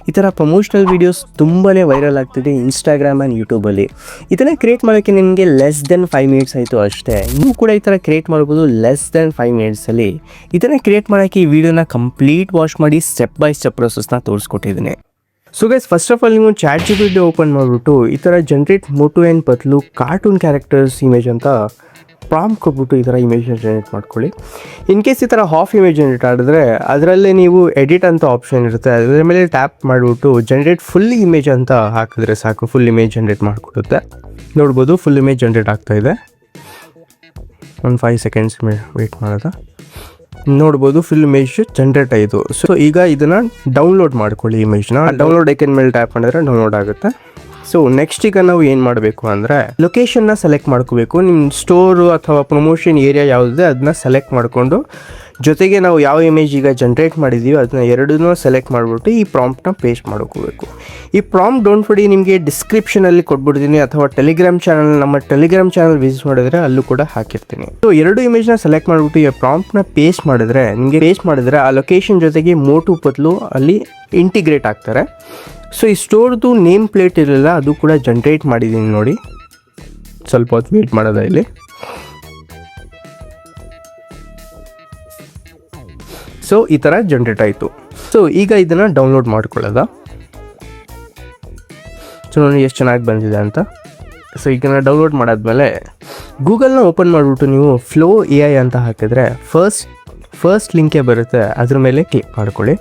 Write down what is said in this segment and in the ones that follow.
ಈ ಥರ promotional videos ತುಂಬಾ ವೈರಲ್ ಆಗ್ತಿದೆ ಇನ್ಸ್ಟಾಗ್ರಾಮ್ ಆ್ಯಂಡ್ ಯೂಟ್ಯೂಬಲ್ಲಿ. ಇದನ್ನು ಕ್ರಿಯೇಟ್ ಮಾಡೋಕ್ಕೆ ನಿಮಗೆ ಲೆಸ್ ದೆನ್ 5 ಮಿನಿಟ್ಸ್ ಆಯಿತು ಅಷ್ಟೇ. ನೀವು ಕೂಡ ಈ ಥರ ಕ್ರಿಯೇಟ್ ಮಾಡ್ಬೋದು ಲೆಸ್ ದೆನ್ 5 ಮಿನಿಟ್ಸಲ್ಲಿ. ಇದನ್ನು ಕ್ರಿಯೇಟ್ ಮಾಡೋಕ್ಕೆ ಈ ವಿಡಿಯೋನ ಕಂಪ್ಲೀಟ್ ವಾಚ್ ಮಾಡಿ ಸ್ಟೆಪ್ ಬೈ ಸ್ಟೆಪ್ ಪ್ರೊಸೆಸ್ನ ತೋರಿಸ್ಕೊಟ್ಟಿದ್ದೀನಿ. So guys, first of all ನೀವು ChatGPT ಓಪನ್ ಮಾಡಿಬಿಟ್ಟು ಈ ಥರ generate Motu and Patlu cartoon characters image ಅಂತ ಪ್ರಾಂಪ್ಟ್ ಕೊಟ್ಬಿಟ್ಟು ಈ ಥರ ಇಮೇಜ್ನ ಜನರೇಟ್ ಮಾಡ್ಕೊಳ್ಳಿ. ಇನ್ ಕೇಸ್ ಈ ಥರ ಹಾಫ್ ಇಮೇಜ್ ಜನರೇಟ್ ಮಾಡಿದ್ರೆ ಅದರಲ್ಲೇ ನೀವು ಎಡಿಟ್ ಅಂತ ಆಪ್ಷನ್ ಇರುತ್ತೆ, ಅದರ ಮೇಲೆ ಟ್ಯಾಪ್ ಮಾಡಿಬಿಟ್ಟು ಜನರೇಟ್ ಫುಲ್ ಇಮೇಜ್ ಅಂತ ಹಾಕಿದ್ರೆ ಸಾಕು, ಫುಲ್ ಇಮೇಜ್ ಜನರೇಟ್ ಮಾಡಿಕೊಡುತ್ತೆ. ನೋಡ್ಬೋದು ಫುಲ್ ಇಮೇಜ್ ಜನರೇಟ್ ಆಗ್ತಾಯಿದೆ. ಒಂದು 5 ಸೆಕೆಂಡ್ಸ್ ವೆಯ್ಟ್ ಮಾಡೋದು. ನೋಡ್ಬೋದು ಫುಲ್ ಇಮೇಜ್ ಜನರೇಟ್ ಆಯಿತು. ಸೊ ಈಗ ಇದನ್ನು ಡೌನ್ಲೋಡ್ ಮಾಡ್ಕೊಳ್ಳಿ. ಇಮೇಜ್ನ ಡೌನ್ಲೋಡ್ ಐಕನ್ ಮೇಲೆ ಟ್ಯಾಪ್ ಮಾಡಿದ್ರೆ ಡೌನ್ಲೋಡ್ ಆಗುತ್ತೆ. ಸೊ ನೆಕ್ಸ್ಟ್ ಈಗ ನಾವು ಏನು ಮಾಡಬೇಕು ಅಂದರೆ ಲೊಕೇಶನ್ನ ಸೆಲೆಕ್ಟ್ ಮಾಡ್ಕೋಬೇಕು. ನಿಮ್ಮ ಸ್ಟೋರು ಅಥವಾ ಪ್ರಮೋಷನ್ ಏರಿಯಾ ಯಾವುದಿದೆ ಅದನ್ನ ಸೆಲೆಕ್ಟ್ ಮಾಡಿಕೊಂಡು ಜೊತೆಗೆ ನಾವು ಯಾವ ಇಮೇಜ್ ಈಗ ಜನರೇಟ್ ಮಾಡಿದ್ದೀವಿ ಅದನ್ನ ಎರಡನ್ನೂ ಸೆಲೆಕ್ಟ್ ಮಾಡಿಬಿಟ್ಟು ಈ ಪ್ರಾಂಪ್ಟ್ನ ಪೇಸ್ಟ್ ಮಾಡ್ಕೋಬೇಕು. ಈ ಪ್ರಾಂಪ್ಟ್ ಡೋಂಟ್ ವರಿ ನಿಮಗೆ ಡಿಸ್ಕ್ರಿಪ್ಷನಲ್ಲಿ ಕೊಟ್ಬಿಡ್ತೀನಿ ಅಥವಾ ನಮ್ಮ ಟೆಲಿಗ್ರಾಮ್ ಚಾನಲ್ ವಿಸಿಟ್ ಮಾಡಿದ್ರೆ ಅಲ್ಲೂ ಕೂಡ ಹಾಕಿರ್ತೀನಿ. ಸೊ ಎರಡು ಇಮೇಜ್ನ ಸೆಲೆಕ್ಟ್ ಮಾಡಿಬಿಟ್ಟು ಈ ಪ್ರಾಂಪ್ಟ್ನ ಪೇಸ್ಟ್ ಮಾಡಿದ್ರೆ ಆ ಲೊಕೇಶನ್ ಜೊತೆಗೆ ಮೋಟು ಪತ್ಲು ಅಲ್ಲಿ ಇಂಟಿಗ್ರೇಟ್ ಆಗ್ತಾರೆ. ಸೊ ಈ ಸ್ಟೋರ್ದು ನೇಮ್ ಪ್ಲೇಟ್ ಇರಲಿಲ್ಲ, ಅದು ಕೂಡ ಜನರೇಟ್ ಮಾಡಿದ್ದೀನಿ ನೋಡಿ. ಸ್ವಲ್ಪ ಹೊತ್ತು ವೇಟ್ ಮಾಡೋದ ಇಲ್ಲಿ. ಸೊ ಈ ಥರ ಜನರೇಟ್ ಆಯಿತು. ಸೊ ಈಗ ಇದನ್ನು ಡೌನ್ಲೋಡ್ ಮಾಡ್ಕೊಳ್ಳೋದ. ಸೊ ನೋಡಿ ಎಷ್ಟು ಚೆನ್ನಾಗಿ ಬಂದಿದೆ ಅಂತ. ಸೊ ಈಗ ಡೌನ್ಲೋಡ್ ಮಾಡಾದ್ಮೇಲೆ ಗೂಗಲ್ನ ಓಪನ್ ಮಾಡಿಬಿಟ್ಟು ನೀವು ಫ್ಲೋ AI ಅಂತ ಹಾಕಿದ್ರೆ ಫಸ್ಟ್ ಲಿಂಕೇ ಬರುತ್ತೆ, ಅದ್ರ ಮೇಲೆ ಕ್ಲಿಕ್ ಮಾಡ್ಕೊಳ್ಳಿ.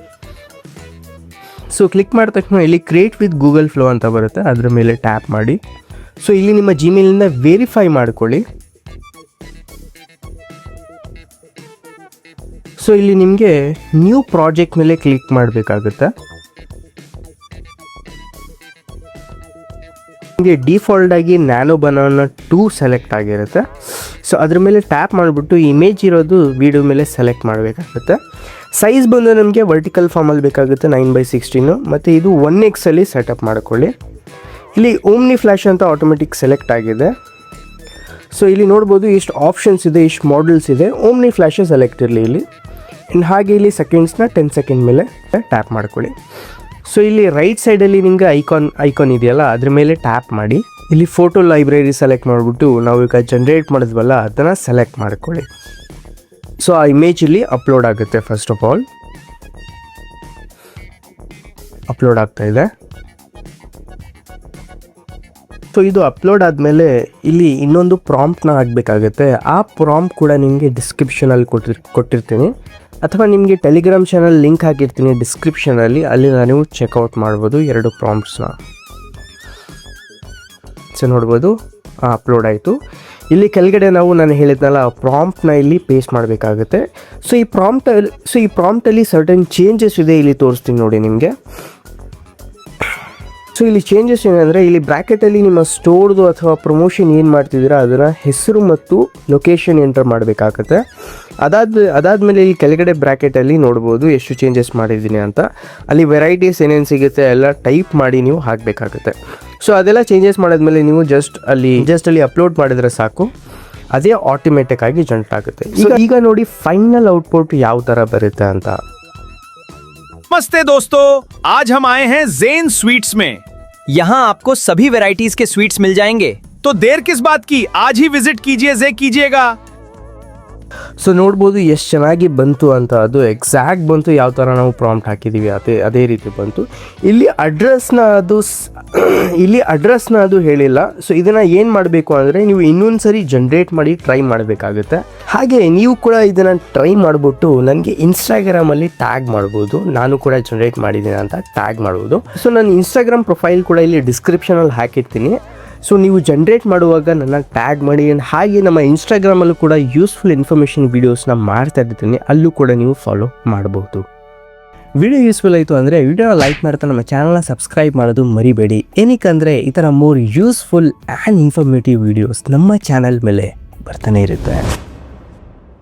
ಸೊ ಕ್ಲಿಕ್ ಮಾಡಿದ ತಕ್ಷಣ ಇಲ್ಲಿ ಕ್ರಿಯೇಟ್ ವಿತ್ ಗೂಗಲ್ ಫ್ಲೋ ಅಂತ ಬರುತ್ತೆ, ಅದ್ರ ಮೇಲೆ ಟ್ಯಾಪ್ ಮಾಡಿ. ಸೊ ಇಲ್ಲಿ ನಿಮ್ಮ ಜಿಮೇಲಿಂದ ವೆರಿಫೈ ಮಾಡ್ಕೊಳ್ಳಿ. ಸೊ ಇಲ್ಲಿ ನಿಮಗೆ ನ್ಯೂ ಪ್ರಾಜೆಕ್ಟ್ ಮೇಲೆ ಕ್ಲಿಕ್ ಮಾಡಬೇಕಾಗುತ್ತೆ. ನಿಮಗೆ ಡಿಫಾಲ್ಟ್ ಆಗಿ ನ್ಯಾನೋ ಬನಾನಾ 2 ಸೆಲೆಕ್ಟ್ ಆಗಿರುತ್ತೆ. ಸೊ ಅದ್ರ ಮೇಲೆ ಟ್ಯಾಪ್ ಮಾಡಿಬಿಟ್ಟು ಇಮೇಜ್ ಇರೋದು ವಿಡಿಯೋ ಮೇಲೆ ಸೆಲೆಕ್ಟ್ ಮಾಡಬೇಕಾಗುತ್ತೆ. ಸೈಜ್ ಬಂದು ನಮಗೆ ವರ್ಟಿಕಲ್ ಫಾರ್ಮಲ್ಲಿ ಬೇಕಾಗುತ್ತೆ 9/16 ಮತ್ತು ಇದು 1x ಅಲ್ಲಿ ಸೆಟಪ್ ಮಾಡ್ಕೊಳ್ಳಿ. ಇಲ್ಲಿ ಓಮ್ನಿ ಫ್ಲ್ಯಾಶ್ ಅಂತ ಆಟೋಮೆಟಿಕ್ ಸೆಲೆಕ್ಟ್ ಆಗಿದೆ. ಸೊ ಇಲ್ಲಿ ನೋಡ್ಬೋದು ಇಷ್ಟು ಆಪ್ಷನ್ಸ್ ಇದೆ, ಇಷ್ಟು ಮಾಡಲ್ಸ್ ಇದೆ. ಓಮ್ನಿ ಫ್ಲ್ಯಾಶೇ ಸೆಲೆಕ್ಟ್ ಇರಲಿ ಇಲ್ಲಿ. ಹಾಗೆ ಇಲ್ಲಿ ಸೆಕೆಂಡ್ಸ್ನ 10 ಸೆಕೆಂಡ್ ಮೇಲೆ ಟ್ಯಾಪ್ ಮಾಡ್ಕೊಳ್ಳಿ. ಸೊ ಇಲ್ಲಿ ರೈಟ್ ಸೈಡಲ್ಲಿ ನಿಮಗೆ ಐಕಾನ್ ಇದೆಯಲ್ಲ ಅದ್ರ ಮೇಲೆ ಟ್ಯಾಪ್ ಮಾಡಿ. ಇಲ್ಲಿ ಫೋಟೋ ಲೈಬ್ರರಿ ಸೆಲೆಕ್ಟ್ ಮಾಡಿಬಿಟ್ಟು ನಾವು ಈಗ ಜನರೇಟ್ ಮಾಡಿದ್ವಲ್ಲ ಅದನ್ನು ಸೆಲೆಕ್ಟ್ ಮಾಡ್ಕೊಳ್ಳಿ. ಸೊ ಆ ಇಮೇಜ್ ಇಲ್ಲಿ ಅಪ್ಲೋಡ್ ಆಗುತ್ತೆ. ಫಸ್ಟ್ ಆಫ್ ಆಲ್ ಅಪ್ಲೋಡ್ ಆಗ್ತಾ ಇದೆ. ಸೊ ಇದು ಅಪ್ಲೋಡ್ ಆದಮೇಲೆ ಇಲ್ಲಿ ಇನ್ನೊಂದು ಪ್ರಾಂಪ್ಟ್ನ ಹಾಕಬೇಕಾಗುತ್ತೆ. ಆ ಪ್ರಾಂಪ್ಟ್ ಕೂಡ ನಿಮಗೆ ಡಿಸ್ಕ್ರಿಪ್ಷನಲ್ಲಿ ಕೊಟ್ಟಿರ್ತೀನಿ ಅಥವಾ ನಿಮಗೆ ಟೆಲಿಗ್ರಾಮ್ ಚಾನಲ್ ಲಿಂಕ್ ಹಾಕಿರ್ತೀನಿ ಡಿಸ್ಕ್ರಿಪ್ಷನಲ್ಲಿ, ಅಲ್ಲಿ ನೀವು ಚೆಕ್ಔಟ್ ಮಾಡ್ಬೋದು 2 ಪ್ರಾಂಪ್ಟ್ಸ್ನ. ಸೊ ನೋಡ್ಬೋದು ಅಪ್ಲೋಡ್ ಆಯಿತು. ಇಲ್ಲಿ ಕೆಳಗಡೆ ನಾನು ಹೇಳಿದ್ನಲ್ಲ ಪ್ರಾಂಪ್ಟ್ನ ಇಲ್ಲಿ ಪೇಸ್ಟ್ ಮಾಡಬೇಕಾಗುತ್ತೆ. ಸೊ ಈ ಪ್ರಾಂಪ್ಟಲ್ಲಿ ಸರ್ಟನ್ ಚೇಂಜಸ್ ಇದೆ, ಇಲ್ಲಿ ತೋರಿಸ್ತೀನಿ ನೋಡಿ ನಿಮಗೆ. ಸೊ ಇಲ್ಲಿ ಚೇಂಜಸ್ ಏನಂದರೆ ಇಲ್ಲಿ ಬ್ರ್ಯಾಕೆಟಲ್ಲಿ ನಿಮ್ಮ ಸ್ಟೋರ್ದು ಅಥವಾ ಪ್ರಮೋಷನ್ ಏನು ಮಾಡ್ತಿದ್ದೀರಾ ಅದರ ಹೆಸರು ಮತ್ತು ಲೊಕೇಶನ್ ಎಂಟರ್ ಮಾಡಬೇಕಾಗುತ್ತೆ. ಅದಾದಮೇಲೆ ಇಲ್ಲಿ ಕೆಳಗಡೆ ಬ್ರ್ಯಾಕೆಟಲ್ಲಿ ನೋಡ್ಬೋದು ಎಷ್ಟು ಚೇಂಜಸ್ ಮಾಡಿದ್ದೀನಿ ಅಂತ. ಅಲ್ಲಿ ವೆರೈಟೀಸ್ ಏನೇನು ಸಿಗುತ್ತೆ ಎಲ್ಲ ಟೈಪ್ ಮಾಡಿ ನೀವು ಹಾಕಬೇಕಾಗುತ್ತೆ. ಸೊ ಅದೆಲ್ಲ ಚೇಂಜಸ್ ಮಾಡಿದ್ಮೇಲೆ ನೀವು ಜಸ್ಟ್ ಅಲ್ಲಿ ಅಪ್ಲೋಡ್ ಮಾಡಿದರೆ ಸಾಕು, ಅದೇ ಆಟೋಮೆಟಿಕ್ ಆಗಿ ಜನರೇಟ್ ಆಗುತ್ತೆ. ಈಗ ನೋಡಿ ಫೈನಲ್ ಔಟ್ಪುಟ್ ಯಾವ ಥರ ಬರುತ್ತೆ ಅಂತ. नमस्ते दोस्तों, आज हम आए हैं ज़ेन स्वीट्स में। यहाँ आपको सभी वैरायटीज के स्वीट्स मिल जाएंगे, तो देर किस बात की, आज ही विजिट कीजिएगा। ಸೊ ನೋಡ್ಬೋದು ಎಷ್ಟು ಚೆನ್ನಾಗಿ ಬಂತು ಅಂತ. ಅದು ಎಕ್ಸಾಕ್ಟ್ ಬಂತು, ಯಾವ ಥರ ನಾವು ಪ್ರಾಂಪ್ಟ್ ಹಾಕಿದ್ದೀವಿ ಅದೇ ರೀತಿ ಬಂತು. ಇಲ್ಲಿ ಅಡ್ರೆಸ್ನ ಅದು ಹೇಳಿಲ್ಲ. ಸೊ ಇದನ್ನು ಏನು ಮಾಡಬೇಕು ಅಂದರೆ ನೀವು ಇನ್ನೊಂದು ಸರಿ ಜನ್ರೇಟ್ ಮಾಡಿ ಟ್ರೈ ಮಾಡಬೇಕಾಗುತ್ತೆ. ಹಾಗೆ ನೀವು ಕೂಡ ಇದನ್ನು ಟ್ರೈ ಮಾಡಿಬಿಟ್ಟು ನನಗೆ ಇನ್ಸ್ಟಾಗ್ರಾಮಲ್ಲಿ ಟ್ಯಾಗ್ ಮಾಡ್ಬೋದು, ನಾನು ಕೂಡ ಜನ್ರೇಟ್ ಮಾಡಿದ್ದೀನಿ ಅಂತ ಟ್ಯಾಗ್ ಮಾಡ್ಬೋದು. ಸೊ ನಾನು ಇನ್ಸ್ಟಾಗ್ರಾಮ್ ಪ್ರೊಫೈಲ್ ಕೂಡ ಇಲ್ಲಿ ಡಿಸ್ಕ್ರಿಪ್ಷನಲ್ಲಿ ಹಾಕಿರ್ತೀನಿ. ಸೊ ನೀವು ಜನ್ರೇಟ್ ಮಾಡುವಾಗ ನನ್ನ ಟ್ಯಾಗ್ ಮಾಡಿ. ಹಾಗೆ ನಮ್ಮ ಇನ್ಸ್ಟಾಗ್ರಾಮಲ್ಲೂ ಕೂಡ ಯೂಸ್ಫುಲ್ ಇನ್ಫಾರ್ಮೇಷನ್ ವೀಡಿಯೋಸ್ನ ಮಾಡ್ತಾ ಇರ್ತೀನಿ, ಅಲ್ಲೂ ಕೂಡ ನೀವು ಫಾಲೋ ಮಾಡ್ಬೋದು. ವಿಡಿಯೋ ಯೂಸ್ಫುಲ್ ಆಯಿತು ಅಂದರೆ ವಿಡಿಯೋನ ಲೈಕ್ ಮಾಡ್ತಾ ನಮ್ಮ ಚಾನಲ್ನ ಸಬ್ಸ್ಕ್ರೈಬ್ ಮಾಡೋದು ಮರಿಬೇಡಿ. ಏನಕ್ಕಂದರೆ ಈ ಥರ more useful and informative videos ನಮ್ಮ ಚಾನಲ್ ಮೇಲೆ ಬರ್ತಾನೆ ಇರುತ್ತೆ.